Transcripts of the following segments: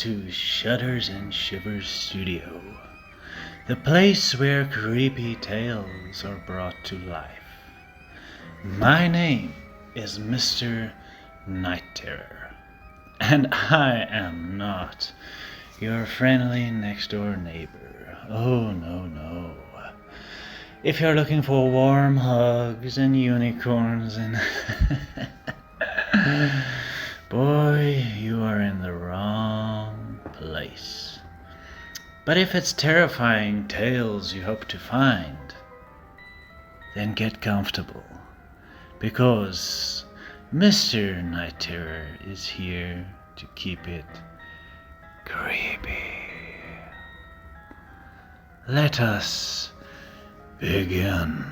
to Shudders and Shivers Studio, the place where creepy tales are brought to life. My name is Mr. Night Terror, and I am not your friendly next-door neighbor. Oh, no. If you're looking for warm hugs and unicorns and... boy, you are in the wrong place. But if it's terrifying tales you hope to find, then get comfortable, because Mr. Night Terror is here to keep it creepy. Let us begin.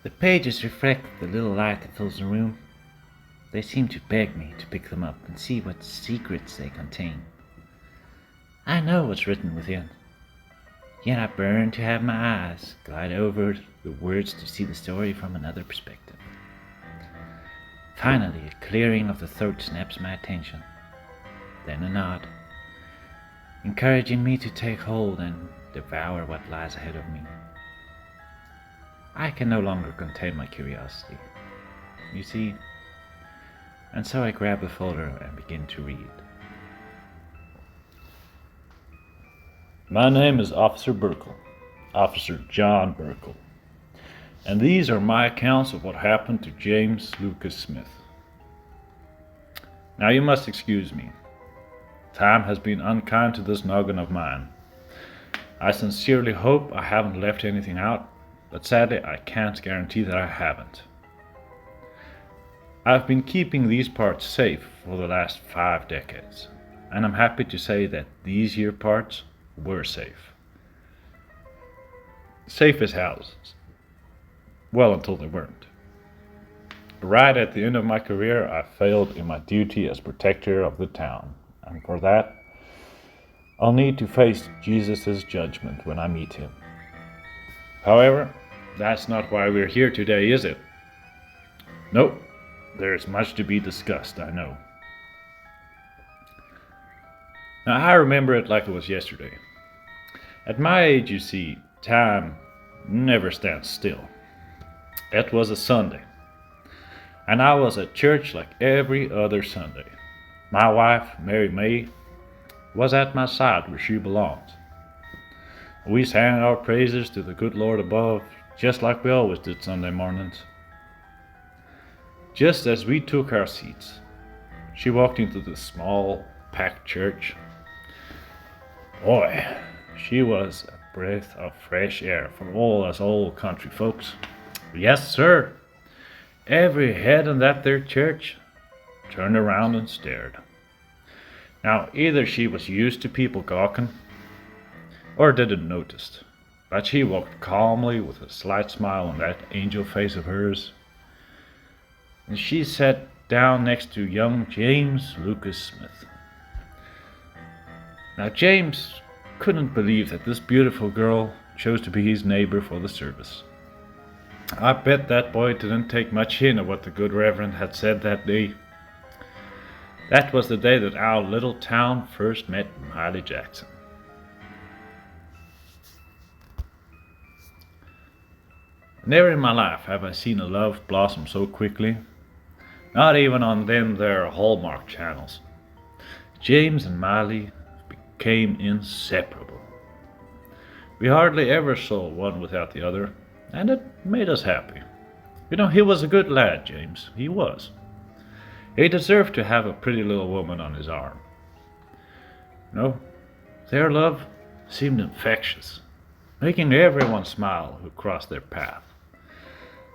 The pages reflect the little light that fills the room. They seem to beg me to pick them up and see what secrets they contain. I know what's written within, yet I burn to have my eyes glide over the words to see the story from another perspective. Finally, a clearing of the throat snaps my attention, then a nod, encouraging me to take hold and devour what lies ahead of me. I can no longer contain my curiosity, you see, and so I grab the folder and begin to read. My name is Officer Burkle, Officer John Berkel, and these are my accounts of what happened to James Lucas Smith. Now you must excuse me. Time has been unkind to this noggin of mine. I sincerely hope I haven't left anything out, but sadly I can't guarantee that I haven't. I've been keeping these parts safe for the last 5 decades, and I'm happy to say that these here parts were safe. Safe as houses. Well, until they weren't. Right at the end of my career, I failed in my duty as protector of the town, and for that, I'll need to face Jesus' judgment when I meet him. However, that's not why we're here today, is it? Nope, there's much to be discussed, I know. Now, I remember it like it was yesterday. At my age, you see, time never stands still. It was a Sunday, and I was at church like every other Sunday. My wife, Mary May, was at my side where she belongs. We sang our praises to the good Lord above, just like we always did Sunday mornings. Just as we took our seats, she walked into the small, packed church. Boy, she was a breath of fresh air for all us old country folks. Yes, sir. Every head in that there church turned around and stared. Now, either she was used to people gawking, or didn't notice, but she walked calmly with a slight smile on that angel face of hers, and she sat down next to young James Lucas Smith. Now, James couldn't believe that this beautiful girl chose to be his neighbor for the service. I bet that boy didn't take much hint of what the good Reverend had said that day. That was the day that our little town first met Miley Jackson. Never in my life have I seen a love blossom so quickly, not even on them there Hallmark channels. James and Miley became inseparable. We hardly ever saw one without the other, and it made us happy. You know, he was a good lad, James, he was. He deserved to have a pretty little woman on his arm. No, their love seemed infectious, making everyone smile who crossed their path.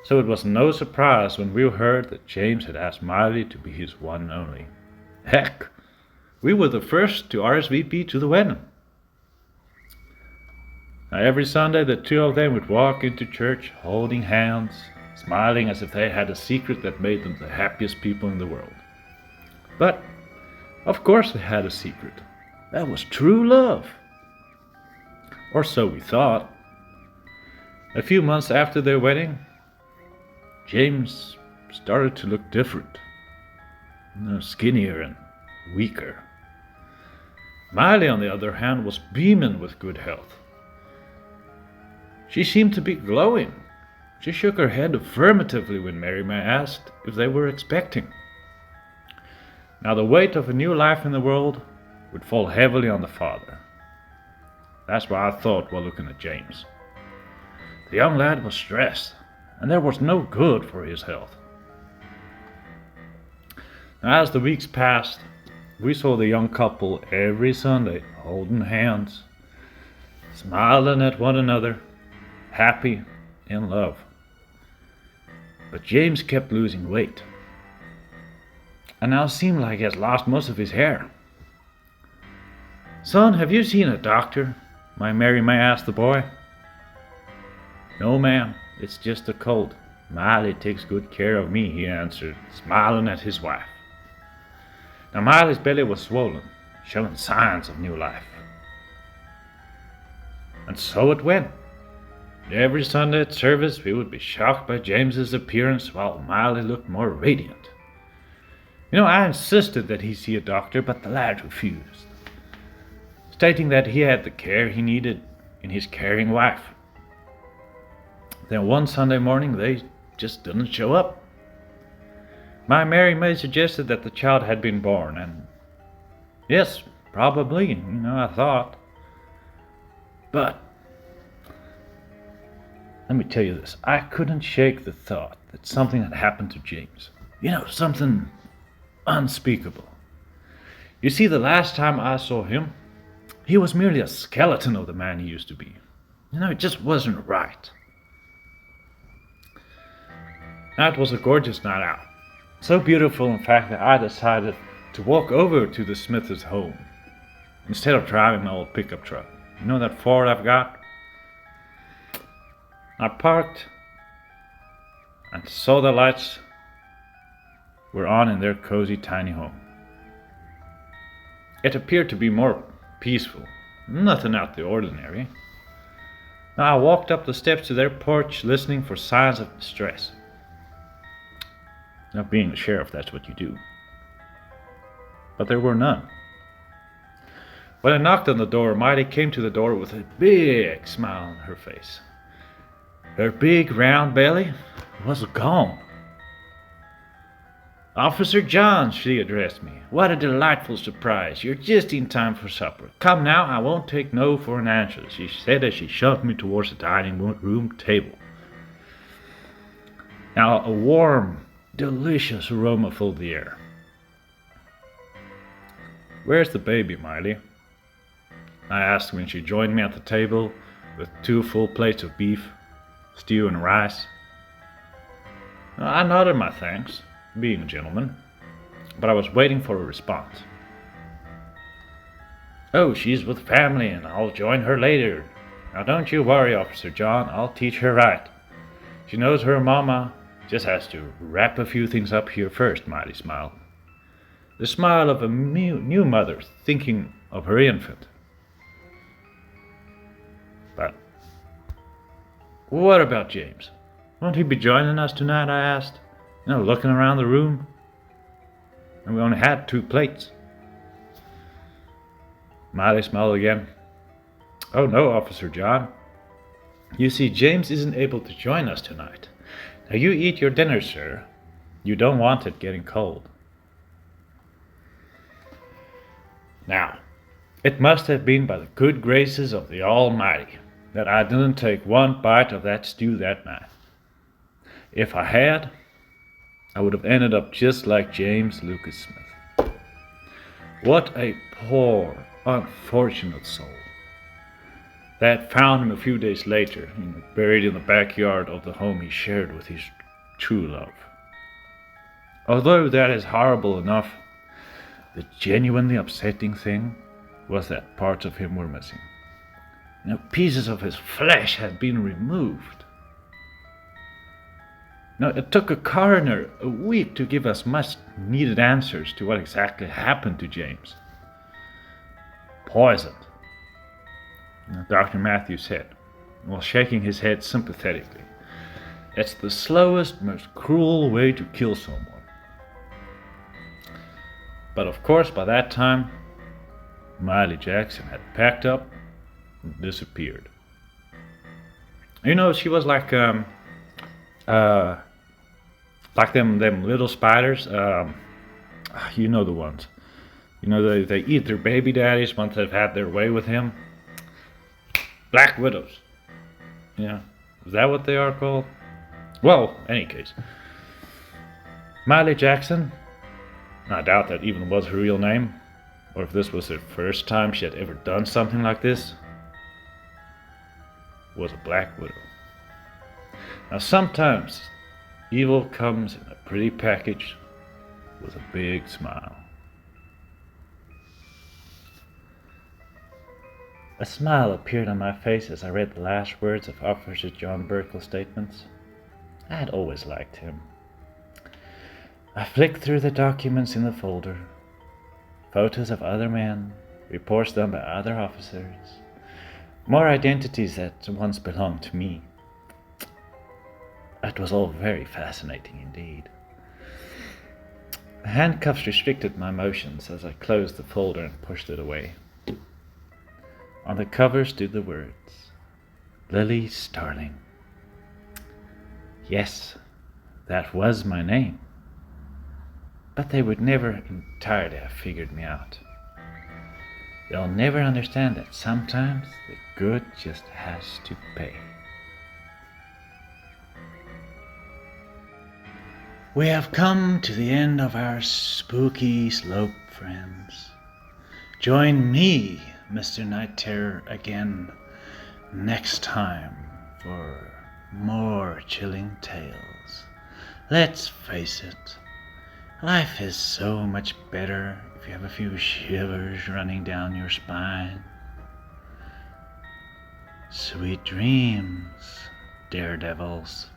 So it was no surprise when we heard that James had asked Miley to be his one and only. Heck, we were the first to RSVP to the wedding. Now, every Sunday the two of them would walk into church holding hands, smiling as if they had a secret that made them the happiest people in the world. But, of course they had a secret. That was true love. Or so we thought. A few months after their wedding, James started to look different. Skinnier and weaker. Miley, on the other hand, was beaming with good health. She seemed to be glowing. She shook her head affirmatively when Mary May asked if they were expecting. Now the weight of a new life in the world would fall heavily on the father. That's what I thought while looking at James. The young lad was stressed, and there was no good for his health. Now, as the weeks passed, we saw the young couple every Sunday holding hands, smiling at one another, happy, in love. But James kept losing weight, and now seemed like he has lost most of his hair. "Son, have you seen a doctor?" my Mary May asked the boy. "No, ma'am, it's just a cold. Miley takes good care of me," he answered, smiling at his wife. Now Miley's belly was swollen, showing signs of new life. And so it went. Every Sunday at service we would be shocked by James's appearance while Miley looked more radiant. I insisted that he see a doctor, but the lad refused, stating that he had the care he needed in his caring wife. Then one Sunday morning they just didn't show up. My Mary May suggested that the child had been born, and yes, probably, I thought. But let me tell you this, I couldn't shake the thought that something had happened to James. Something unspeakable. You see, the last time I saw him, he was merely a skeleton of the man he used to be. It just wasn't right. Now, it was a gorgeous night out. So beautiful, in fact, that I decided to walk over to the Smith's home instead of driving my old pickup truck. That Ford I've got? I parked and saw the lights were on in their cozy tiny home. It appeared to be more peaceful, nothing out of the ordinary. Now I walked up the steps to their porch, listening for signs of distress. Now, being a sheriff, that's what you do. But there were none. When I knocked on the door, Miley came to the door with a big smile on her face. Her big round belly was gone. "Officer John," she addressed me. "What a delightful surprise. You're just in time for supper. Come now, I won't take no for an answer," she said as she shoved me towards the dining room table. Now a warm, delicious aroma filled the air. "Where's the baby, Miley?" I asked when she joined me at the table with 2 full plates of beef, stew, and rice. I nodded my thanks, being a gentleman, but I was waiting for a response. "Oh, she's with family, and I'll join her later. Now don't you worry, Officer John, I'll teach her right. She knows her mama just has to wrap a few things up here first," Miley smiled. The smile of a new mother thinking of her infant. But what about James? Won't he be joining us tonight, I asked, looking around the room. And we only had 2 plates. Miley smiled again. "Oh no, Officer John. You see, James isn't able to join us tonight. Now you eat your dinner, sir. You don't want it getting cold." Now, it must have been by the good graces of the Almighty that I didn't take one bite of that stew that night. If I had, I would have ended up just like James Lucas Smith. What a poor, unfortunate soul. They had found him a few days later, buried in the backyard of the home he shared with his true love. Although that is horrible enough, the genuinely upsetting thing was that parts of him were missing. Pieces of his flesh had been removed. Now, it took a coroner a week to give us much needed answers to what exactly happened to James. Poisoned, Dr. Matthews said, while shaking his head sympathetically. It's the slowest, most cruel way to kill someone. But of course, by that time, Miley Jackson had packed up and disappeared. You know, she was uh, like them little spiders. You know the ones. You know they eat their baby daddies once they've had their way with him. Black widows. Yeah, is that what they are called? Well, any case, Miley Jackson. I doubt that even was her real name, or if this was the first time she had ever done something like this, was a Black Widow. Now sometimes evil comes in a pretty package with a big smile. A smile appeared on my face as I read the last words of Officer John Burkle's statements. I had always liked him. I flicked through the documents in the folder. Photos of other men, reports done by other officers, more identities that once belonged to me. It was all very fascinating indeed. The handcuffs restricted my motions as I closed the folder and pushed it away. On the cover stood the words, Lily Starling. Yes, that was my name. But they would never entirely have figured me out. They'll never understand that sometimes the good just has to pay. We have come to the end of our spooky slope, friends. Join me, Mr. Night Terror, again next time for more chilling tales. Let's face it, life is so much better if you have a few shivers running down your spine. Sweet dreams, Daredevils.